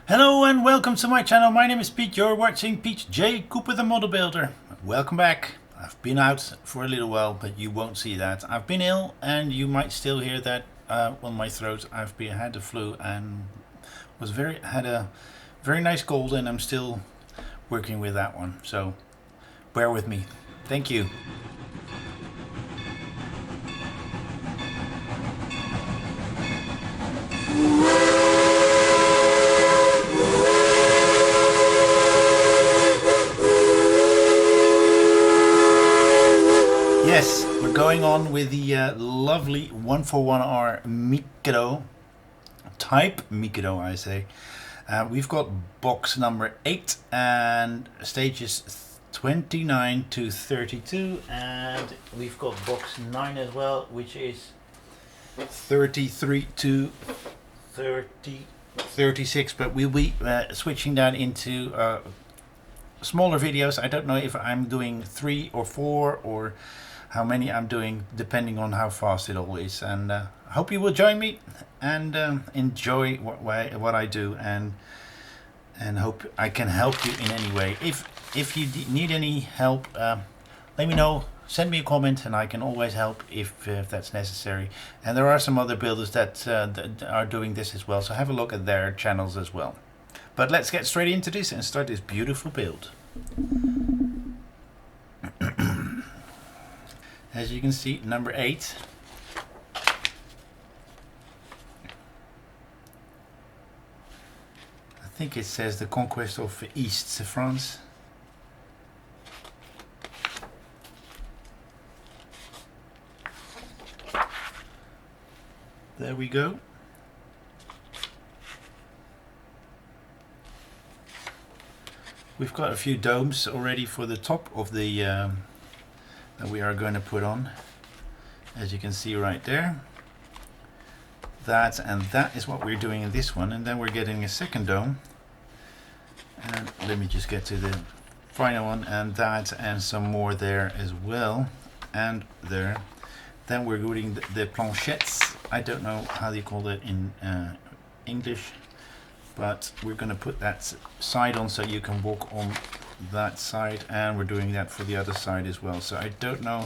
Hello and welcome to my channel. My name is Pete. You're watching Pete J. Cooper the Model Builder. Welcome back. I've been out for a little while, but you won't see that. I've been ill and you might still hear that on my throat. Had the flu and had a very nice cold, and I'm still working with that one. So bear with me. Thank you. Yes, we're going on with the lovely 141R Mikado, type Mikado I say. We've got box number 8 and stages 29 to 32, and we've got box 9 as well, which is 33 to 36, but we'll be switching that into smaller videos. I don't know if I'm doing 3 or 4 or how many I'm doing, depending on how fast it all is. And I hope you will join me and enjoy what I do, and hope I can help you in any way. If you need any help, let me know. Send me a comment and I can always help if that's necessary. And there are some other builders that are doing this as well, so have a look at their channels as well. But let's get straight into this and start this beautiful build. As you can see, number 8. I think it says the conquest of East France. There we go. We've got a few domes already for the top of the that we are going to put on, as you can see right there. That and that is what we're doing in this one, and then we're getting a second dome. And let me just get to the final one, and that and some more there as well, and there. Then we're doing the planchettes. I don't know how you call it in English, but we're going to put that side on so you can walk on that side, and we're doing that for the other side as well. So I don't know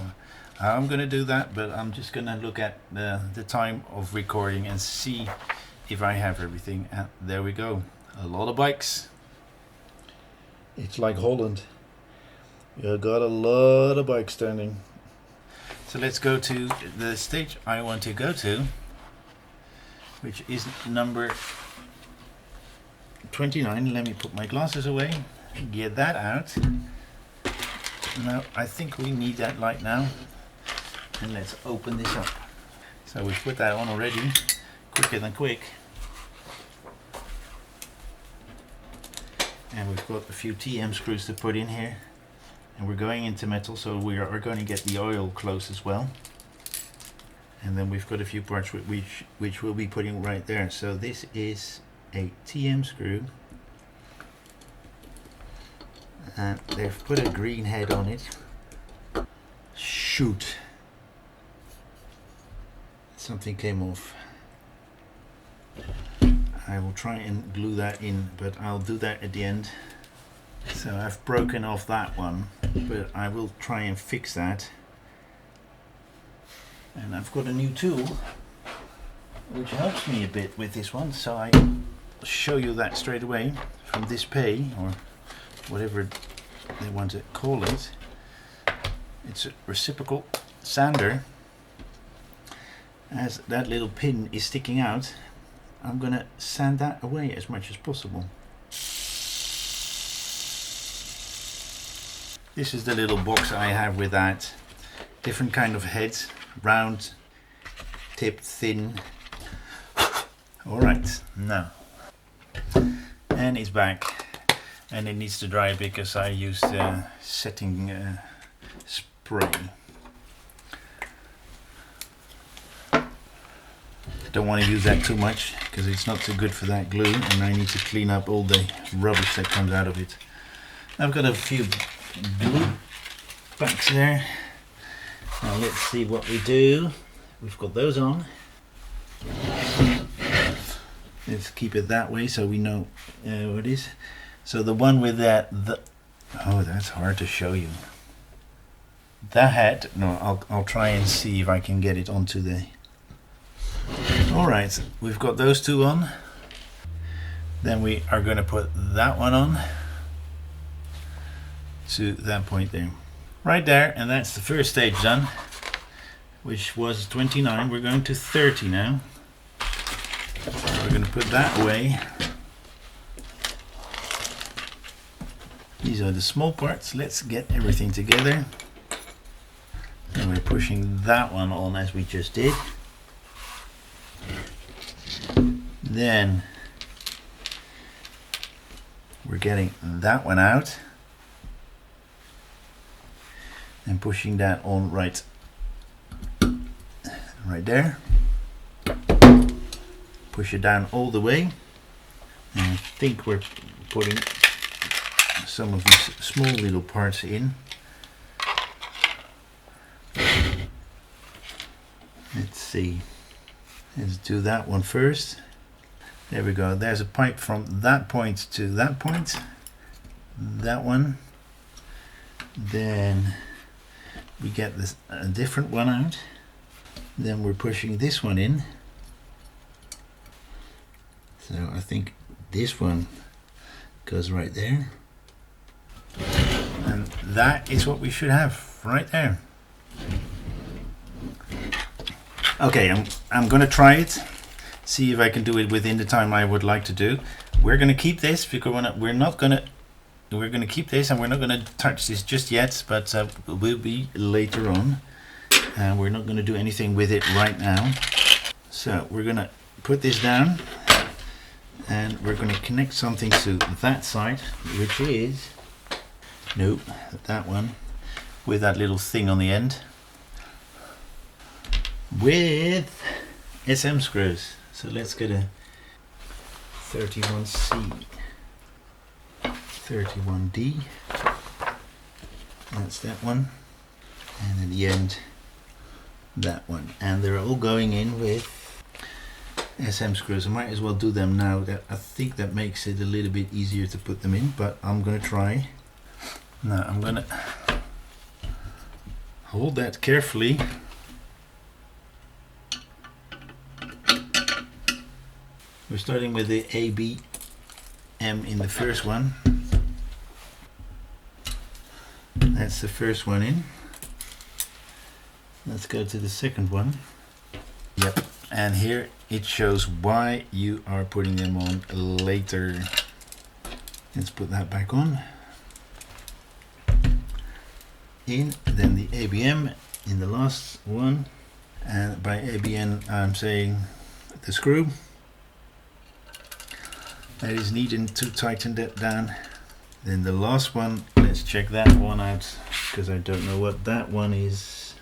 how I'm going to do that, but I'm just going to look at the time of recording and see if I have everything. And there we go. A lot of bikes. It's like Holland. You got a lot of bikes standing. So let's go to the stage I want to go to, which is number 29. Let me put my glasses away, get that out. Now I think we need that light now, and let's open this up. So we put that on already, quicker than quick, and we've got a few TM screws to put in here, and we're going into metal, so we are going to get the oil close as well. And then we've got a few parts which we'll be putting right there. So this is a TM screw, and they've put a green head on it. Shoot, something came off. I will try and glue that in, but I'll do that at the end. So I've broken off that one, but I will try and fix that. And I've got a new tool which helps me a bit with this one, so I show you that straight away from this pay, or whatever they want to call it. It's a reciprocal sander. As that little pin is sticking out, I'm gonna sand that away as much as possible. This is the little box I have with that. Different kind of heads, round, tipped, thin. Alright, now. And it's back. And it needs to dry because I used setting spray. Don't want to use that too much because it's not too good for that glue, and I need to clean up all the rubbish that comes out of it. I've got a few glue backs there. Now let's see what we do. We've got those on. Let's keep it that way so we know what it is. So the one with oh, that's hard to show you. That head, no, I'll try and see if I can get it onto the... Alright, we've got those two on. Then we are going to put that one on to that point there. Right there, and that's the first stage done, which was 29. We're going to 30 now. We're going to put that away. These are the small parts. Let's get everything together. And we're pushing that one on as we just did. Then we're getting that one out and pushing that on right there. Push it down all the way. And I think we're putting some of these small little parts in. Let's see. Let's do that one first. There we go. There's a pipe from that point to that point. That one. Then we get this a different one out. Then we're pushing this one in. So I think this one goes right there. And that is what we should have right there. Okay, I'm going to try it, see if I can do it within the time I would like to do. We're going to keep this because we're going to keep this, and we're not going to touch this just yet, but will be later on. And we're not going to do anything with it right now. So we're going to put this down, and we're going to connect something to that side, which is that one with that little thing on the end, with SM screws. So let's get a 31C, 31D, that's that one, and at the end that one, and they're all going in with SM screws. I might as well do them now. That I think that makes it a little bit easier to put them in, but I'm gonna try. Now I'm gonna hold that carefully. We're starting with the ABM in the first one. That's the first one in. Let's go to the second one. Yep, and here it shows why you are putting them on later. Let's put that back on. In, then the ABM in the last one. And by ABM I'm saying the screw. That is needing to tighten that down. Then the last one, let's check that one out because I don't know what that one is.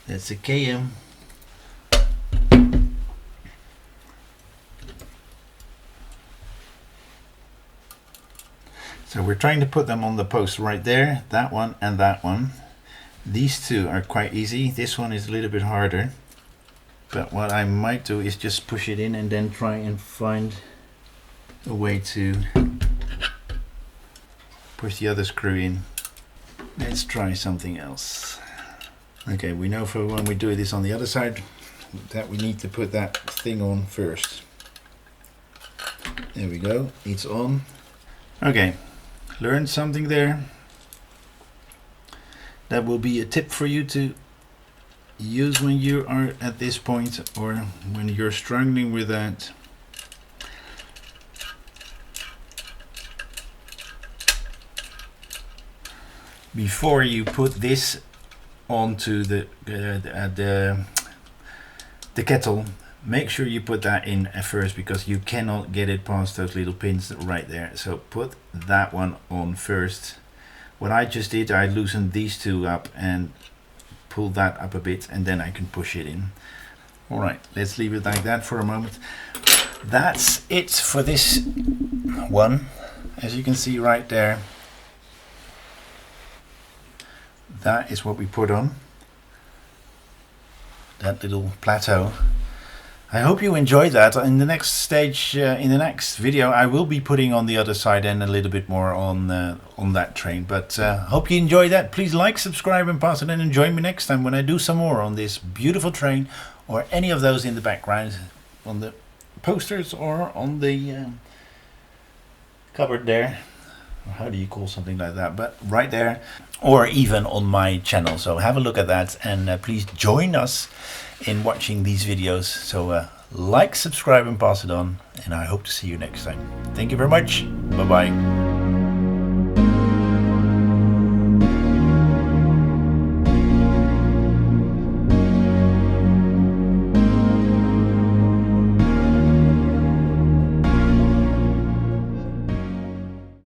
That's a KM. So we're trying to put them on the post right there, that one and that one. These two are quite easy. This one is a little bit harder. But what I might do is just push it in and then try and find a way to push the other screw in. Let's try something else. Okay, we know for when we do this on the other side that we need to put that thing on first. There we go, it's on. Okay, learned something there. That will be a tip for you to use when you are at this point or when you're struggling with that. Before you put this onto the kettle, make sure you put that in at first because you cannot get it past those little pins right there. So put that one on first. What I just did, I loosened these two up and pulled that up a bit, and then I can push it in. All right, let's leave it like that for a moment. That's it for this one. As you can see right there, that is what we put on, that little plateau. I hope you enjoyed that. In the next stage, in the next video, I will be putting on the other side and a little bit more on that train. But hope you enjoyed that. Please like, subscribe, and pass it on. And join me next time when I do some more on this beautiful train, or any of those in the background, on the posters or on the cupboard there. Or how do you call something like that? But right there, or even on my channel. So have a look at that, and please join us in watching these videos. So like, subscribe, and pass it on, and I hope to see you next time. Thank you very much. Bye bye.